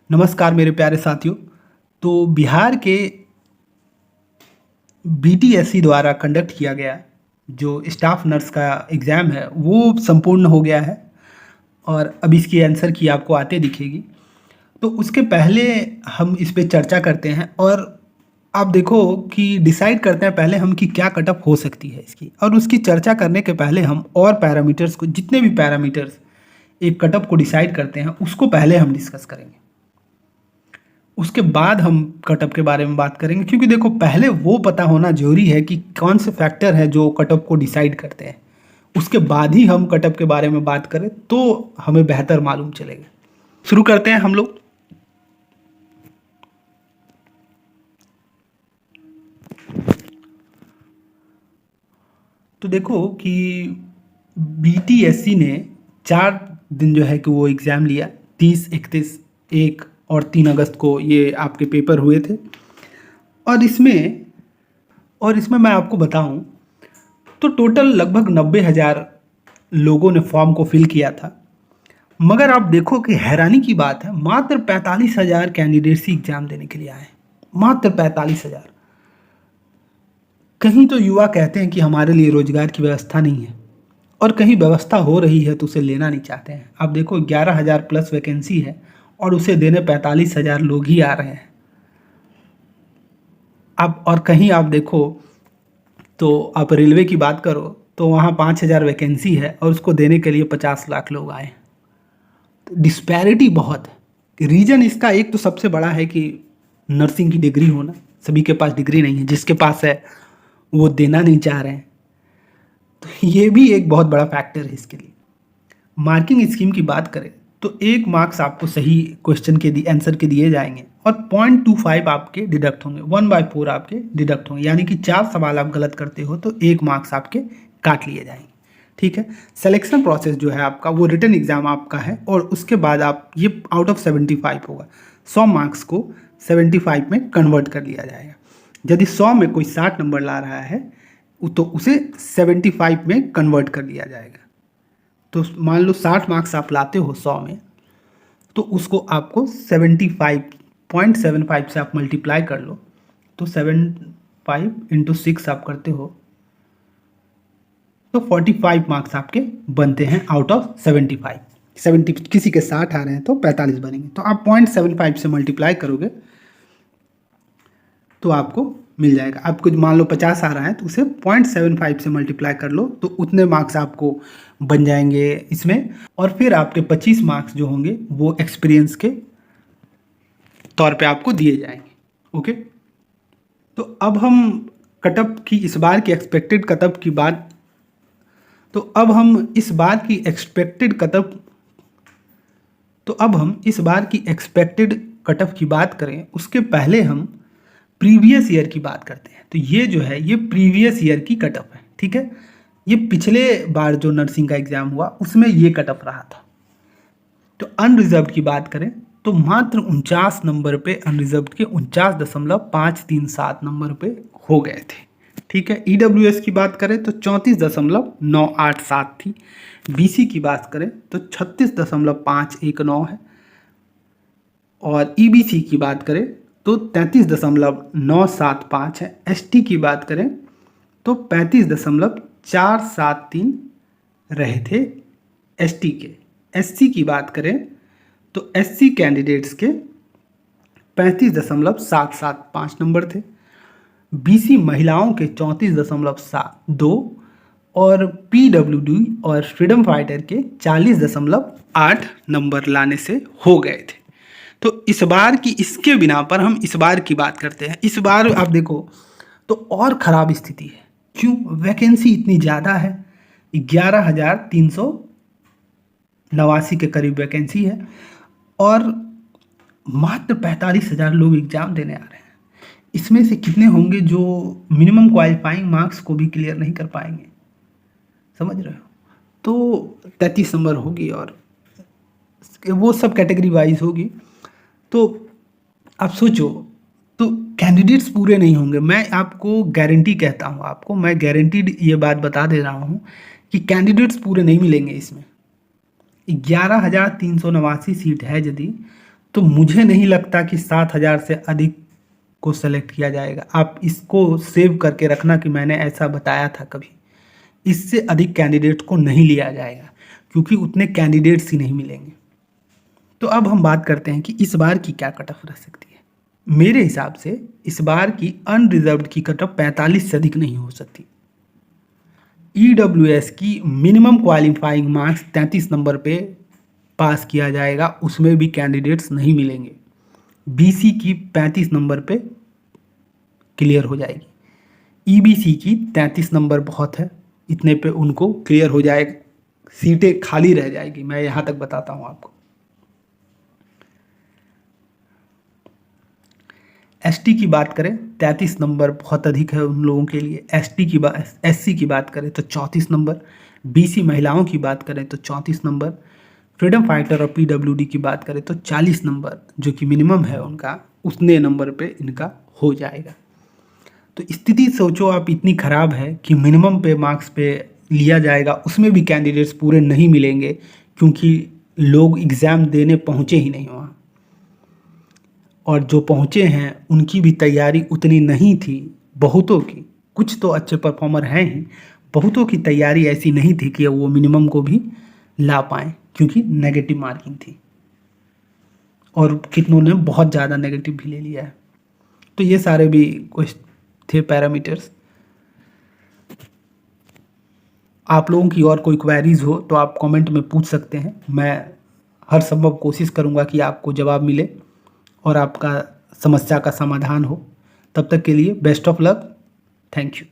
नमस्कार मेरे प्यारे साथियों। तो बिहार के बीटीएससी द्वारा कंडक्ट किया गया जो स्टाफ नर्स का एग्ज़ाम है वो संपूर्ण हो गया है और अब इसकी आंसर की आपको आते दिखेगी। तो उसके पहले हम इस पे चर्चा करते हैं और आप देखो कि डिसाइड करते हैं पहले हम कि क्या कट ऑफ हो सकती है इसकी, और उसकी चर्चा करने के पहले हम और पैरामीटर्स को, जितने भी पैरामीटर्स एक कट ऑफ को डिसाइड करते हैं उसको पहले हम डिस्कस करेंगे। उसके बाद हम कटअप के बारे में बात करेंगे, क्योंकि देखो पहले वो पता होना जरूरी है कि कौन से फैक्टर है जो कटअप को डिसाइड करते हैं। उसके बाद ही हम कटअप के बारे में बात करें तो हमें बेहतर मालूम चलेगा। शुरू करते हैं हम लोग। तो देखो कि बीटीएससी ने 4 दिन जो है कि वो एग्ज़ाम लिया, 30, 31, 1 और 3 अगस्त को ये आपके पेपर हुए थे। और इसमें मैं आपको बताऊं तो टोटल लगभग 90,000 लोगों ने फॉर्म को फिल किया था। मगर आप देखो कि हैरानी की बात है, मात्र 45,000 कैंडिडेट्स ही एग्जाम देने के लिए आए, मात्र 45,000। कहीं तो युवा कहते हैं कि हमारे लिए रोजगार की व्यवस्था नहीं है, और कहीं व्यवस्था हो रही है तो उसे लेना नहीं चाहते हैं। आप देखो 11,000 प्लस वैकेंसी है और उसे देने 45,000 लोग ही आ रहे हैं। आप और कहीं आप देखो तो आप रेलवे की बात करो तो वहाँ 5,000 वैकेंसी है और उसको देने के लिए 50 लाख लोग आए। तो डिस्पैरिटी बहुत है। रीज़न इसका एक तो सबसे बड़ा है कि नर्सिंग की डिग्री होना, सभी के पास डिग्री नहीं है, जिसके पास है वो देना नहीं चाह रहे हैं। तो ये भी एक बहुत बड़ा फैक्टर है इसके लिए। मार्किंग स्कीम की बात करें तो 1 मार्क्स आपको सही क्वेश्चन के आंसर के दिए जाएंगे और 0.25 आपके डिडक्ट होंगे, 1/4 आपके डिडक्ट होंगे, यानी कि 4 सवाल आप गलत करते हो तो 1 मार्क्स आपके काट लिए जाएंगे। ठीक है। सिलेक्शन प्रोसेस जो है आपका वो रिटन एग्जाम आपका है और उसके बाद आप ये आउट ऑफ 75 होगा, 100 मार्क्स को 75 में कन्वर्ट कर लिया जाएगा। यदि 100 में कोई 60 नंबर ला रहा है तो उसे 75 में कन्वर्ट कर लिया जाएगा। तो मान लो 60 मार्क्स आप लाते हो 100 में, तो उसको आपको 75.75 से आप मल्टीप्लाई कर लो, तो 75 × 6 आप करते हो तो 45 मार्क्स आपके बनते हैं आउट ऑफ 75। 70 किसी के 60 आ रहे हैं तो 45 बनेंगे, तो आप 0.75 से मल्टीप्लाई करोगे तो आपको मिल जाएगा। आपको मान लो 50 आ रहा है तो उसे 0.75 से मल्टीप्लाई कर लो तो उतने मार्क्स आपको बन जाएंगे इसमें, और फिर आपके 25 मार्क्स जो होंगे वो एक्सपीरियंस के तौर पे आपको दिए जाएंगे। ओके। तो अब हम कटअप की इस बार की एक्सपेक्टेड कटअप की बात तो अब हम इस बार की एक्सपेक्टेड कटअप की बात करें उसके पहले हम प्रीवियस ईयर की बात करते हैं। तो ये जो है ये प्रीवियस ईयर की कटअप है। ठीक है। ये पिछले बार जो नर्सिंग का एग्जाम हुआ उसमें ये कटअप रहा था। तो अनरिजर्व की बात करें तो मात्र 49 नंबर पे अनरिजर्व के 49.537 नंबर पे हो गए थे। ठीक है। ईडब्ल्यूएस की बात करें तो 34.987 थी। बीसी की बात करें तो 36.519 है, और ईबीसी की बात करें तो 33.975 है। एसटी की बात करें तो 35.473 रहे थे एसटी के। एससी की बात करें तो एससी कैंडिडेट्स के 35.775 नंबर थे। बीसी महिलाओं के 34.72 और पीडब्ल्यूडी और फ्रीडम फाइटर के 40.8 नंबर लाने से हो गए थे। तो इस बार की इसके बिना पर हम इस बार की बात करते हैं। इस बार आप देखो तो और ख़राब स्थिति है। क्यों? वैकेंसी इतनी ज़्यादा है, 11,389 के करीब वैकेंसी है और मात्र 45,000 लोग एग्ज़ाम देने आ रहे हैं। इसमें से कितने होंगे जो मिनिमम क्वालिफाइंग मार्क्स को भी क्लियर नहीं कर पाएंगे? समझ रहे हो? तो 33 नंबर होगी और वो सब कैटेगरी वाइज होगी। तो आप सोचो, तो कैंडिडेट्स पूरे नहीं होंगे। मैं आपको गारंटी कहता हूँ, आपको मैं गारंटीड ये बात बता दे रहा हूँ कि कैंडिडेट्स पूरे नहीं मिलेंगे इसमें। 11,389 सीट है यदि, तो मुझे नहीं लगता कि 7,000 से अधिक को सेलेक्ट किया जाएगा। आप इसको सेव करके रखना कि मैंने ऐसा बताया था कभी। इससे अधिक कैंडिडेट को नहीं लिया जाएगा क्योंकि उतने कैंडिडेट्स ही नहीं मिलेंगे। तो अब हम बात करते हैं कि इस बार की क्या कट ऑफ रह सकती है। मेरे हिसाब से इस बार की अनरिजर्व्ड की कट ऑफ 45 से अधिक नहीं हो सकती। EWS की मिनिमम क्वालिफाइंग मार्क्स 33 नंबर पे पास किया जाएगा, उसमें भी कैंडिडेट्स नहीं मिलेंगे। BC की 35 नंबर पे क्लियर हो जाएगी। EBC की 33 नंबर बहुत है, इतने पे उनको क्लियर हो जाएगा, सीटें खाली रह जाएगी। मैं यहाँ तक बताता हूँ आपको। ST की बात करें 33 नंबर बहुत अधिक है उन लोगों के लिए। SC की बात करें तो 34 नंबर। BC महिलाओं की बात करें तो 34 नंबर। फ्रीडम फाइटर और PWD की बात करें तो 40 नंबर जो कि मिनिमम है उनका, उतने नंबर पे इनका हो जाएगा। तो स्थिति सोचो आप, इतनी ख़राब है कि मिनिमम पे मार्क्स पे लिया जाएगा, उसमें भी कैंडिडेट्स पूरे नहीं मिलेंगे क्योंकि लोग एग्ज़ाम देने पहुँचे ही नहीं वहाँ। और जो पहुँचे हैं उनकी भी तैयारी उतनी नहीं थी, बहुतों की, कुछ तो अच्छे परफॉर्मर हैं ही, बहुतों की तैयारी ऐसी नहीं थी कि वो मिनिमम को भी ला पाएँ क्योंकि नेगेटिव मार्किंग थी, और कितनों ने बहुत ज़्यादा नेगेटिव भी ले लिया है। तो ये सारे भी कुछ थे पैरामीटर्स। आप लोगों की और कोई क्वेरीज हो तो आप कमेंट में पूछ सकते हैं। मैं हर संभव कोशिश करूंगा कि आपको जवाब मिले और आपका समस्या का समाधान हो। तब तक के लिए best of luck. Thank you.